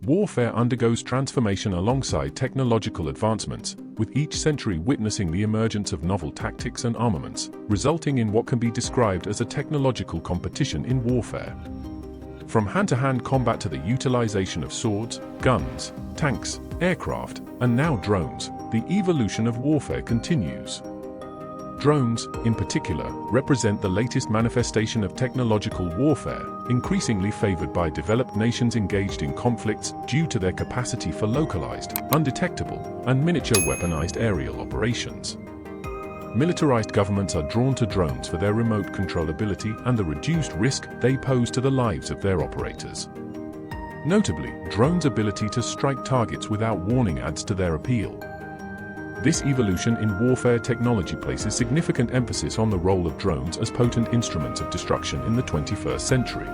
Warfare undergoes transformation alongside technological advancements, with each century witnessing the emergence of novel tactics and armaments, resulting in what can be described as a technological competition in warfare. From hand-to-hand combat to the utilization of swords, guns, tanks, aircraft, and now drones, the evolution of warfare continues. Drones, in particular, represent the latest manifestation of technological warfare, increasingly favored by developed nations engaged in conflicts due to their capacity for localized, undetectable, and miniature weaponized aerial operations. Militarized governments are drawn to drones for their remote controllability and the reduced risk they pose to the lives of their operators. Notably, drones' ability to strike targets without warning adds to their appeal. This evolution in warfare technology places significant emphasis on the role of drones as potent instruments of destruction in the 21st century.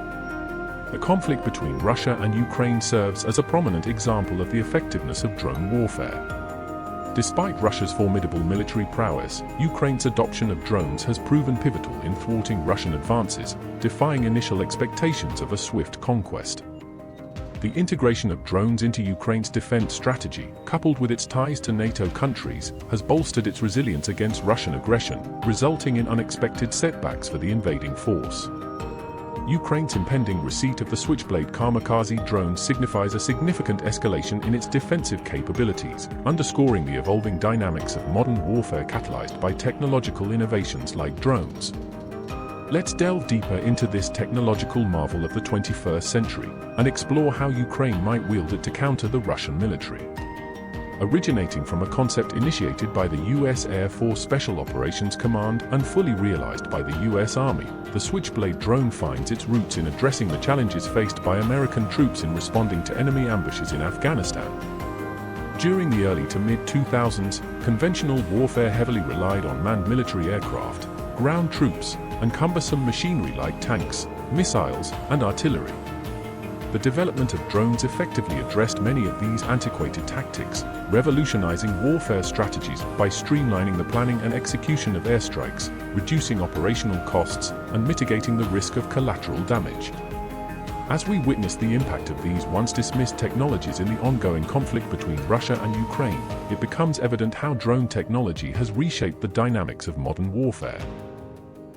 The conflict between Russia and Ukraine serves as a prominent example of the effectiveness of drone warfare. Despite Russia's formidable military prowess, Ukraine's adoption of drones has proven pivotal in thwarting Russian advances, defying initial expectations of a swift conquest. The integration of drones into Ukraine's defense strategy, coupled with its ties to NATO countries, has bolstered its resilience against Russian aggression, resulting in unexpected setbacks for the invading force. Ukraine's impending receipt of the Switchblade Kamikaze drones signifies a significant escalation in its defensive capabilities, underscoring the evolving dynamics of modern warfare catalyzed by technological innovations like drones. Let's delve deeper into this technological marvel of the 21st century and explore how Ukraine might wield it to counter the Russian military. Originating from a concept initiated by the U.S. Air Force Special Operations Command and fully realized by the U.S. Army, the Switchblade drone finds its roots in addressing the challenges faced by American troops in responding to enemy ambushes in Afghanistan. During the early to mid-2000s, conventional warfare heavily relied on manned military aircraft, ground troops, and cumbersome machinery like tanks, missiles, and artillery. The development of drones effectively addressed many of these antiquated tactics, revolutionizing warfare strategies by streamlining the planning and execution of airstrikes, reducing operational costs, and mitigating the risk of collateral damage. As we witness the impact of these once dismissed technologies in the ongoing conflict between Russia and Ukraine, it becomes evident how drone technology has reshaped the dynamics of modern warfare.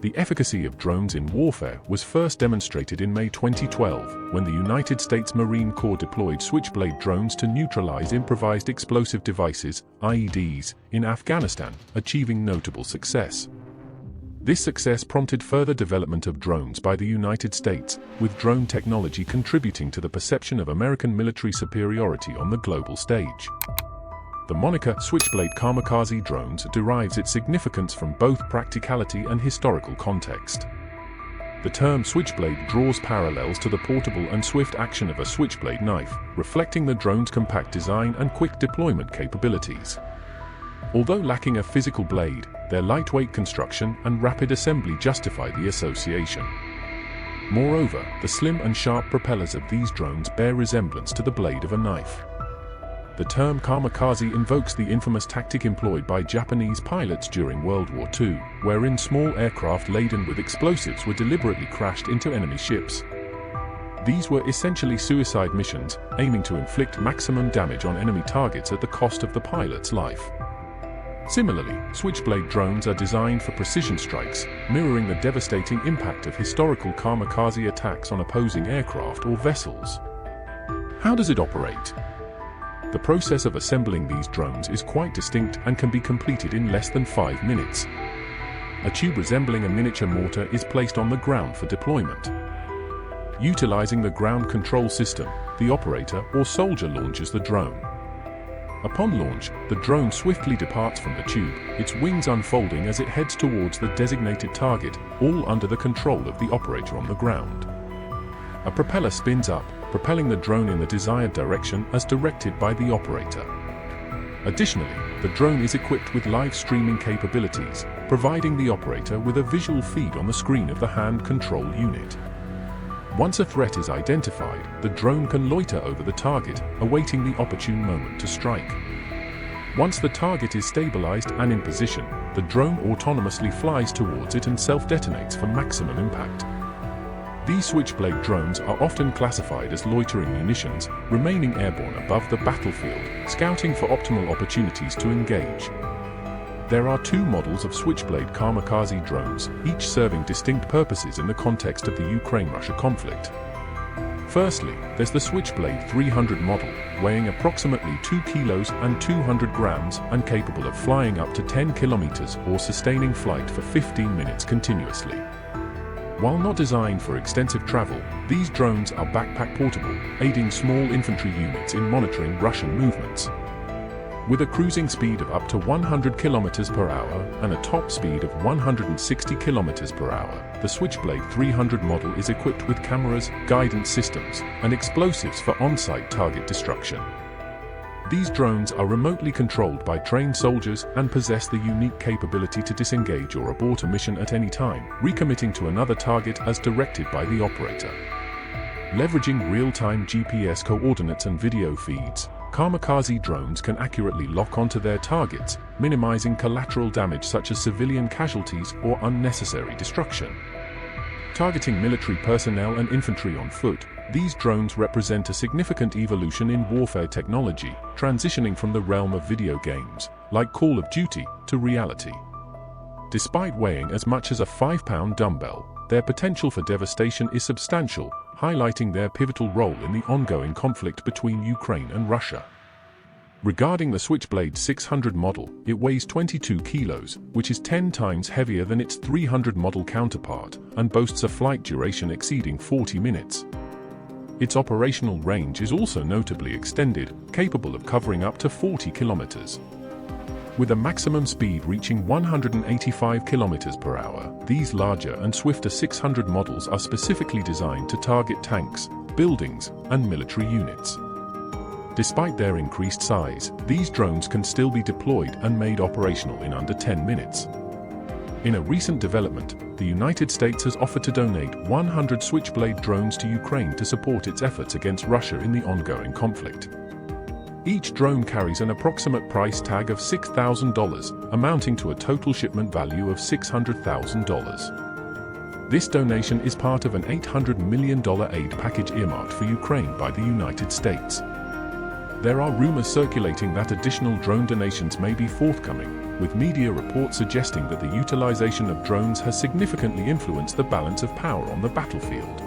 The efficacy of drones in warfare was first demonstrated in May 2012, when the United States Marine Corps deployed Switchblade drones to neutralize improvised explosive devices, IEDs, in Afghanistan, achieving notable success. This success prompted further development of drones by the United States, with drone technology contributing to the perception of American military superiority on the global stage. The moniker Switchblade Kamikaze Drones derives its significance from both practicality and historical context. The term Switchblade draws parallels to the portable and swift action of a switchblade knife, reflecting the drone's compact design and quick deployment capabilities. Although lacking a physical blade, their lightweight construction and rapid assembly justify the association. Moreover, the slim and sharp propellers of these drones bear resemblance to the blade of a knife. The term kamikaze invokes the infamous tactic employed by Japanese pilots during World War II, wherein small aircraft laden with explosives were deliberately crashed into enemy ships. These were essentially suicide missions, aiming to inflict maximum damage on enemy targets at the cost of the pilot's life. Similarly, Switchblade drones are designed for precision strikes, mirroring the devastating impact of historical kamikaze attacks on opposing aircraft or vessels. How does it operate? The process of assembling these drones is quite distinct and can be completed in less than 5 minutes. A tube resembling a miniature mortar is placed on the ground for deployment. Utilizing the ground control system, the operator or soldier launches the drone. Upon launch, the drone swiftly departs from the tube, its wings unfolding as it heads towards the designated target, all under the control of the operator on the ground. A propeller spins up, propelling the drone in the desired direction as directed by the operator. Additionally, the drone is equipped with live streaming capabilities, providing the operator with a visual feed on the screen of the hand control unit. Once a threat is identified, the drone can loiter over the target, awaiting the opportune moment to strike. Once the target is stabilized and in position, the drone autonomously flies towards it and self-detonates for maximum impact. These Switchblade drones are often classified as loitering munitions, remaining airborne above the battlefield, scouting for optimal opportunities to engage. There are two models of Switchblade Kamikaze drones, each serving distinct purposes in the context of the Ukraine-Russia conflict. Firstly, there's the Switchblade 300 model, weighing approximately 2 kilos and 200 grams and capable of flying up to 10 kilometers or sustaining flight for 15 minutes continuously. While not designed for extensive travel, these drones are backpack portable, aiding small infantry units in monitoring Russian movements. With a cruising speed of up to 100 km per hour and a top speed of 160 km per hour, the Switchblade 300 model is equipped with cameras, guidance systems, and explosives for on-site target destruction. These drones are remotely controlled by trained soldiers and possess the unique capability to disengage or abort a mission at any time, recommitting to another target as directed by the operator. Leveraging real-time GPS coordinates and video feeds, Kamikaze drones can accurately lock onto their targets, minimizing collateral damage such as civilian casualties or unnecessary destruction. Targeting military personnel and infantry on foot, these drones represent a significant evolution in warfare technology, transitioning from the realm of video games, like Call of Duty, to reality. Despite weighing as much as a 5-pound dumbbell, their potential for devastation is substantial, highlighting their pivotal role in the ongoing conflict between Ukraine and Russia. Regarding the Switchblade 600 model, it weighs 22 kilos, which is 10 times heavier than its 300 model counterpart, and boasts a flight duration exceeding 40 minutes. Its operational range is also notably extended, capable of covering up to 40 kilometers. With a maximum speed reaching 185 km per hour, these larger and swifter 600 models are specifically designed to target tanks, buildings, and military units. Despite their increased size, these drones can still be deployed and made operational in under 10 minutes. In a recent development, the United States has offered to donate 100 Switchblade drones to Ukraine to support its efforts against Russia in the ongoing conflict. Each drone carries an approximate price tag of $6,000, amounting to a total shipment value of $600,000. This donation is part of an $800 million aid package earmarked for Ukraine by the United States. There are rumors circulating that additional drone donations may be forthcoming, with media reports suggesting that the utilization of drones has significantly influenced the balance of power on the battlefield.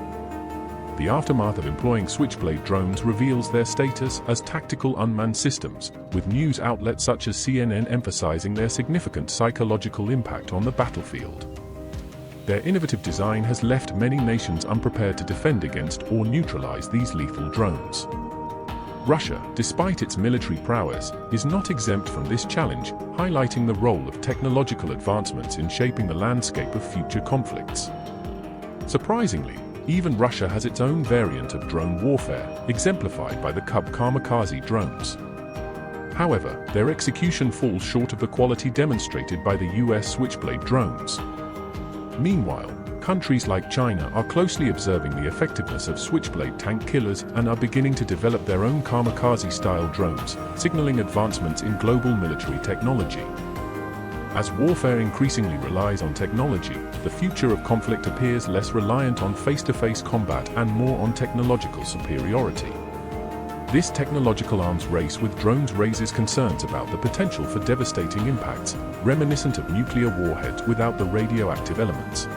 The aftermath of employing Switchblade drones reveals their status as tactical unmanned systems, with news outlets such as CNN emphasizing their significant psychological impact on the battlefield. Their innovative design has left many nations unprepared to defend against or neutralize these lethal drones. Russia, despite its military prowess, is not exempt from this challenge, highlighting the role of technological advancements in shaping the landscape of future conflicts. Surprisingly, even Russia has its own variant of drone warfare, exemplified by the Kamikaze drones. However, their execution falls short of the quality demonstrated by the US Switchblade drones. Meanwhile, countries like China are closely observing the effectiveness of Switchblade tank killers and are beginning to develop their own Kamikaze-style drones, signaling advancements in global military technology. As warfare increasingly relies on technology, the future of conflict appears less reliant on face-to-face combat and more on technological superiority. This technological arms race with drones raises concerns about the potential for devastating impacts, reminiscent of nuclear warheads without the radioactive elements.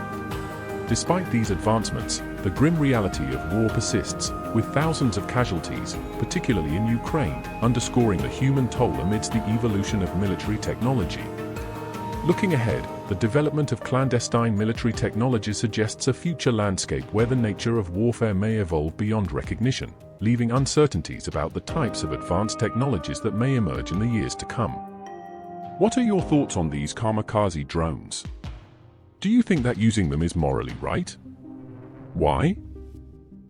Despite these advancements, the grim reality of war persists, with thousands of casualties, particularly in Ukraine, underscoring the human toll amidst the evolution of military technology. Looking ahead, the development of clandestine military technology suggests a future landscape where the nature of warfare may evolve beyond recognition, leaving uncertainties about the types of advanced technologies that may emerge in the years to come. What are your thoughts on these Kamikaze drones? Do you think that using them is morally right? Why?